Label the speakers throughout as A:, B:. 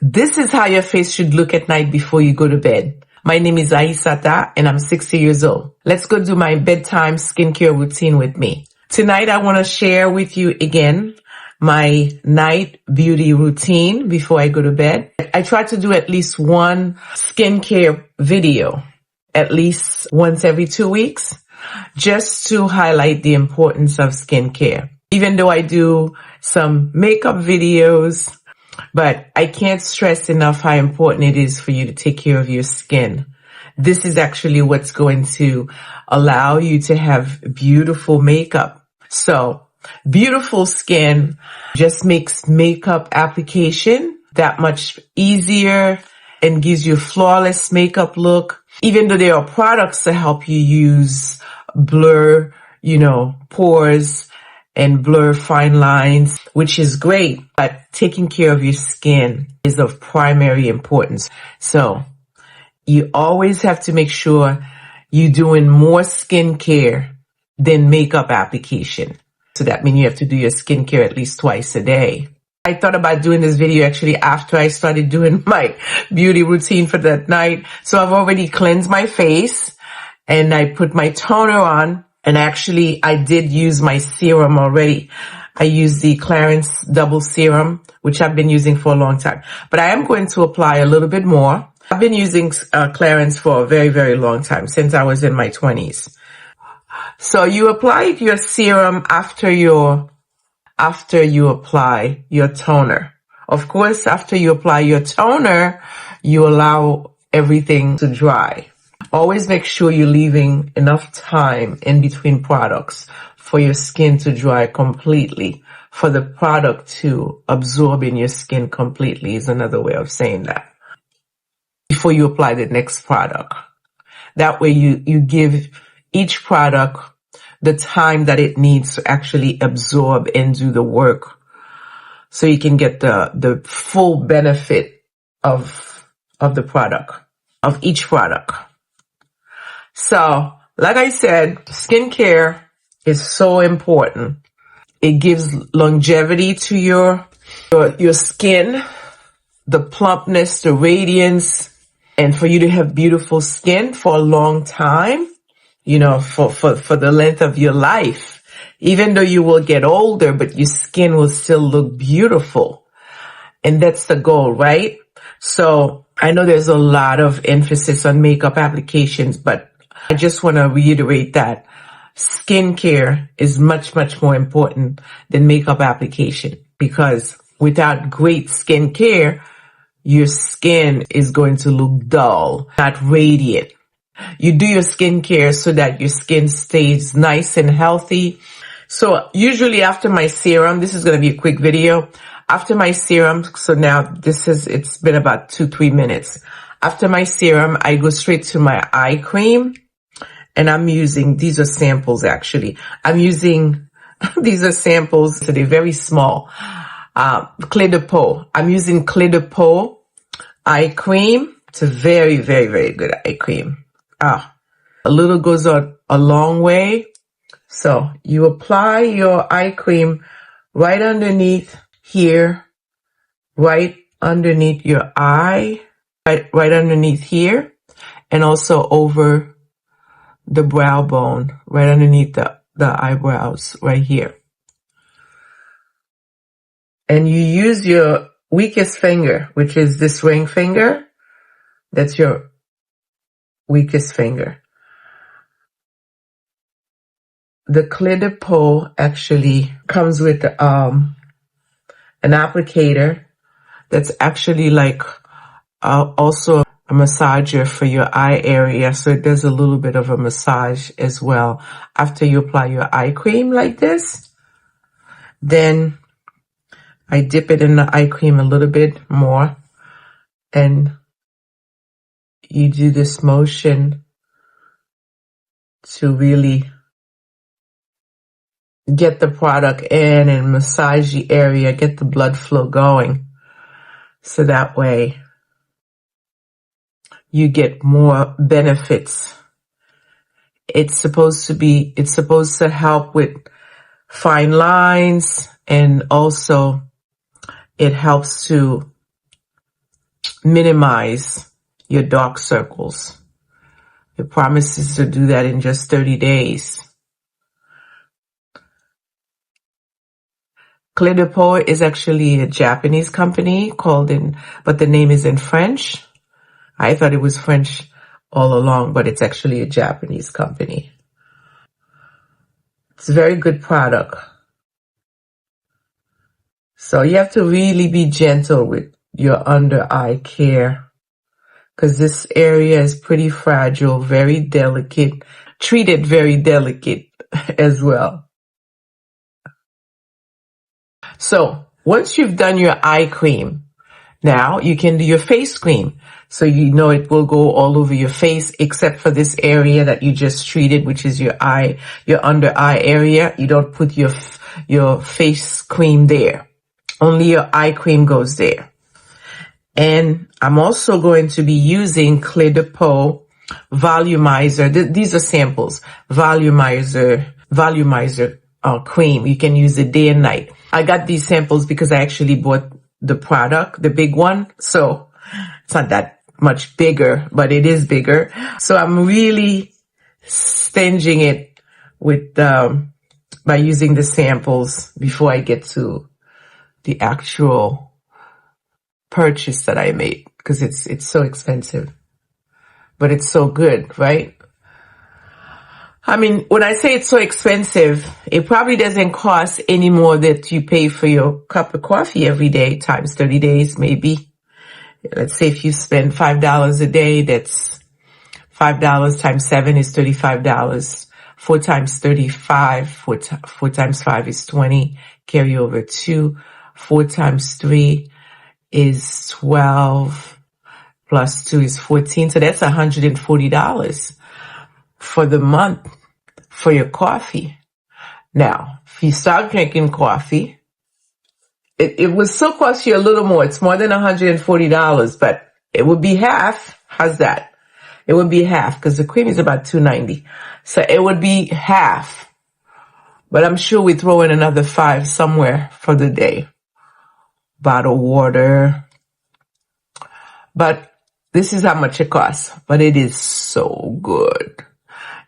A: This is how your face should look at night before you go to bed. My name is Aisata and I'm 60 years old. Let's go do my bedtime skincare routine with me. Tonight I want to share with you again my night beauty routine before I go to bed. I try to do at least one skincare video at least once every 2 weeks just to highlight the importance of skincare. Even though I do some makeup videos, but I can't stress enough how important it is for you to take care of your skin. This is actually what's going to allow you to have beautiful makeup. So beautiful skin just makes makeup application that much easier and gives you a flawless makeup look. Even though there are products to help you use blur, pores and blur fine lines, which is great, but taking care of your skin is of primary importance. So you always have to make sure you're doing more skincare than makeup application. So that means you have to do your skincare at least twice a day. I thought about doing this video actually after I started doing my beauty routine for that night. So I've already cleansed my face and I put my toner on. And actually, I did use my serum already. I used the Clarins Double Serum, which I've been using for a long time. But I am going to apply a little bit more. I've been using Clarins for a very, very long time, since I was in my 20s. So you apply your serum after you apply your toner. Of course, after you apply your toner, you allow everything to dry. Always make sure you're leaving enough time in between products for your skin to dry completely, for the product to absorb in your skin completely is another way of saying that. Before you apply the next product. That way you give each product the time that it needs to actually absorb and do the work so you can get the full benefit of the product, of each product. So, like I said, skincare is so important. It gives longevity to your skin, the plumpness, the radiance, and for you to have beautiful skin for a long time, for the length of your life. Even though you will get older, but your skin will still look beautiful. And that's the goal, right? So, I know there's a lot of emphasis on makeup applications, but I just want to reiterate that skincare is much, much more important than makeup application, because without great skincare, your skin is going to look dull, not radiant. You do your skincare so that your skin stays nice and healthy. So usually after my serum, this is going to be a quick video. After my serum, so now it's been about 2-3 minutes. After my serum, I go straight to my eye cream. And I'm using, these are samples actually. These are samples, so they're very small. Clé de Peau. I'm using Clé de Peau eye cream. It's a very, very, very good eye cream. A little goes a long way. So you apply your eye cream right underneath here, right underneath your eye, right underneath here, and also over the brow bone, right underneath the eyebrows, right here. And you use your weakest finger, which is this ring finger. That's your weakest finger. The Clé de Peau actually comes with an applicator that's actually like also a massager for your eye area, so it does a little bit of a massage as well. After you apply your eye cream like this, then I dip it in the eye cream a little bit more, and you do this motion to really get the product in and massage the area, get the blood flow going, so that way you get more benefits. It's supposed to help with fine lines, and also it helps to minimize your dark circles. It promises to do that in just 30 days. Clé de Peau is actually a Japanese company but the name is in French. I thought it was French all along, but it's actually a Japanese company. It's a very good product. So you have to really be gentle with your under eye care, because this area is pretty fragile, very delicate, treated very delicate as well. So once you've done your eye cream, now you can do your face cream. So you know it will go all over your face except for this area that you just treated, which is your under eye area. You don't put your face cream there. Only your eye cream goes there. And I'm also going to be using Clé de Peau Volumizer. These are samples. Volumizer cream. You can use it day and night. I got these samples because I actually bought the product, the big one. So it's not that much bigger, but it is bigger. So I'm really stinging it with, by using the samples before I get to the actual purchase that I made, because it's so expensive, but it's so good, right? I mean, when I say it's so expensive, it probably doesn't cost any more that you pay for your cup of coffee every day times 30 days, maybe. Let's say if you spend $5 a day, that's $5 times 7 is $35. 4 times 35, 4 times 5 is 20. Carry over 2. 4 times 3 is 12. Plus 2 is 14. So that's $140 for the month for your coffee. Now, if you start drinking coffee, it will still cost you a little more. It's more than $140, but it would be half. How's that? It would be half, because the cream is about $2.90. So it would be half. But I'm sure we throw in another $5 somewhere for the day. Bottled water. But this is how much it costs. But it is so good.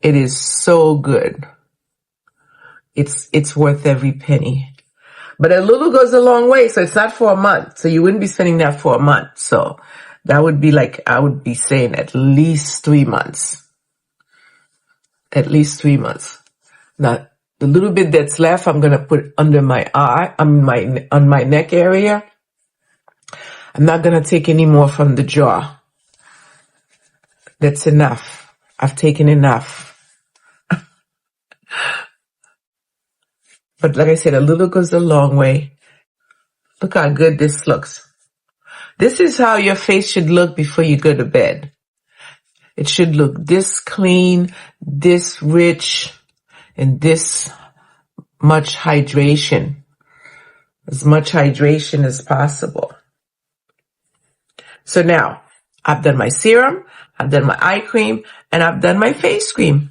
A: It is so good. It's worth every penny. But a little goes a long way, so it's not for a month. So you wouldn't be spending that for a month. So that would be like, I would be saying at least 3 months. At least 3 months. Now, the little bit that's left, I'm going to put under my eye, on my neck area. I'm not going to take any more from the jar. That's enough. I've taken enough. But like I said, a little goes a long way. Look how good this looks. This is how your face should look before you go to bed. It should look this clean, this rich, and this much hydration. As much hydration as possible. So now, I've done my serum, I've done my eye cream, and I've done my face cream.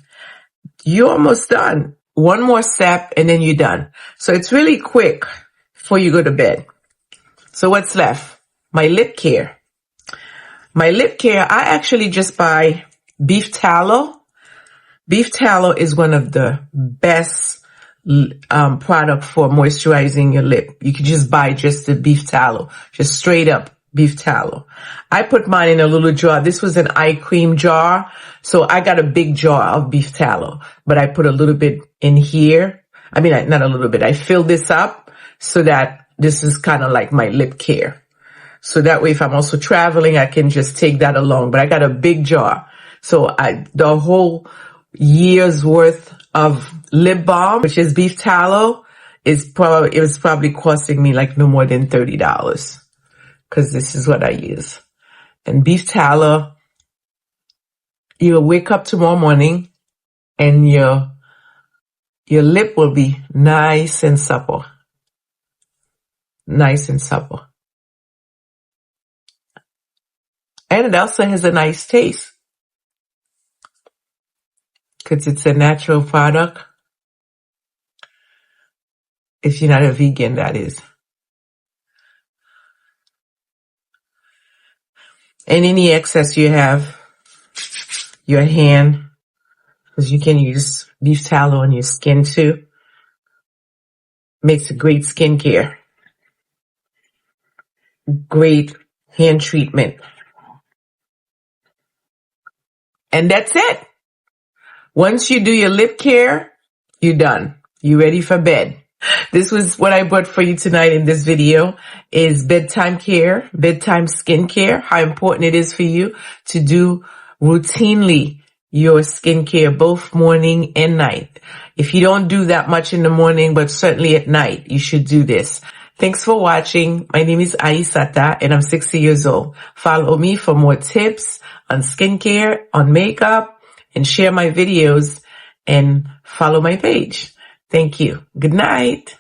A: You're almost done. One more step and then you're done. So it's really quick before you go to bed. So what's left? My lip care. My lip care, I actually just buy beef tallow. Beef tallow is one of the best product for moisturizing your lip. You can just buy just the beef tallow, just straight up beef tallow. I put mine in a little jar. This was an eye cream jar. So I got a big jar of beef tallow, but I put a little bit in here. I mean, not a little bit. I filled this up so that this is kind of like my lip care. So that way, if I'm also traveling, I can just take that along. But I got a big jar. So the whole year's worth of lip balm, which is beef tallow, it was probably costing me like no more than $30. Because this is what I use. And beef tallow, you'll wake up tomorrow morning and your lip will be nice and supple. Nice and supple. And it also has a nice taste. Because it's a natural product. If you're not a vegan, that is. And any excess you have, your hand, because you can use beef tallow on your skin too. Makes a great skincare. Great hand treatment. And that's it. Once you do your lip care, you're done. You're ready for bed. This was what I brought for you tonight in this video is bedtime care, bedtime skincare, how important it is for you to do routinely your skincare both morning and night. If you don't do that much in the morning, but certainly at night, you should do this. Thanks for watching. My name is Aisata and I'm 60 years old. Follow me for more tips on skincare, on makeup, and share my videos and follow my page. Thank you. Good night.